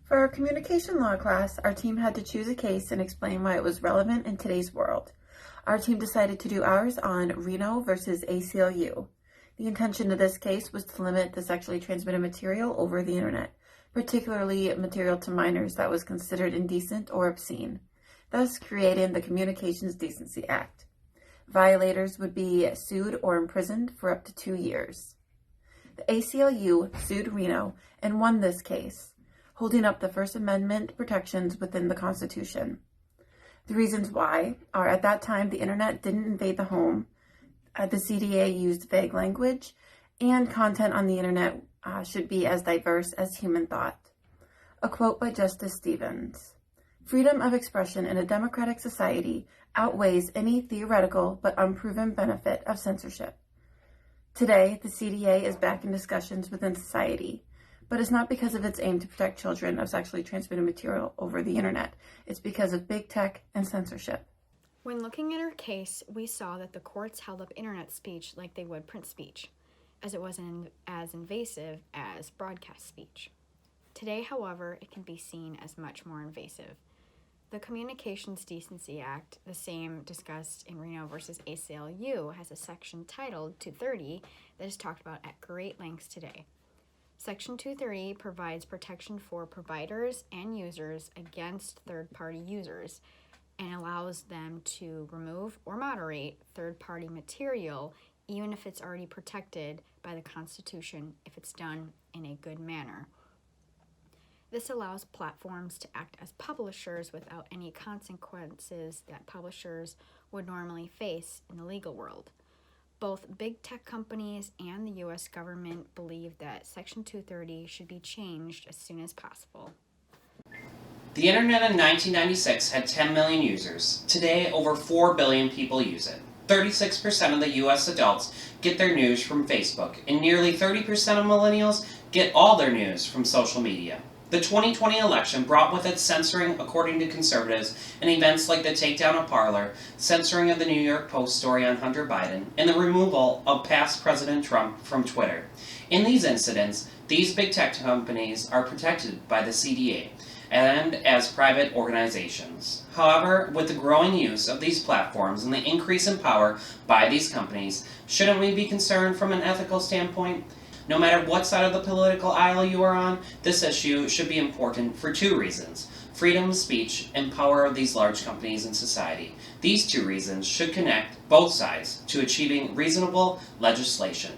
For our communication law class, our team had to choose a case and explain why it was relevant in today's world. Our team decided to do ours on Reno versus ACLU. The intention of this case was to limit the sexually transmitted material over the internet, particularly material to minors that was considered indecent or obscene, thus creating the Communications Decency Act. Violators would be sued or imprisoned for up to 2 years. The ACLU sued Reno and won this case, holding up the First Amendment protections within the Constitution. The reasons why are, at that time, the internet didn't invade the home, the CDA used vague language, and content on the internet should be as diverse as human thought. A quote by Justice Stevens: "Freedom of expression in a democratic society outweighs any theoretical but unproven benefit of censorship." Today, the CDA is back in discussions within society, but it's not because of its aim to protect children of sexually transmitted material over the internet. It's because of big tech and censorship. When looking at our case, we saw that the courts held up internet speech like they would print speech, as it wasn't as invasive as broadcast speech. Today, however, it can be seen as much more invasive. The Communications Decency Act, the same discussed in Reno versus ACLU, has a section titled 230 that is talked about at great lengths today. Section 230 provides protection for providers and users against third-party users and allows them to remove or moderate third-party material even if it's already protected by the Constitution if it's done in a good manner. This allows platforms to act as publishers without any consequences that publishers would normally face in the legal world. Both big tech companies and the U.S. government believe that Section 230 should be changed as soon as possible. The internet in 1996 had 10 million users. Today, over 4 billion people use it. 36% of the U.S. adults get their news from Facebook, and nearly 30% of millennials get all their news from social media. The 2020 election brought with it censoring, according to conservatives, and events like the takedown of Parler, censoring of the New York Post story on Hunter Biden, and the removal of past President Trump from Twitter. In these incidents, these big tech companies are protected by the CDA and as private organizations. However, with the growing use of these platforms and the increase in power by these companies, shouldn't we be concerned from an ethical standpoint? No matter what side of the political aisle you are on, this issue should be important for 2 reasons: freedom of speech and power of these large companies in society. These 2 reasons should connect both sides to achieving reasonable legislation.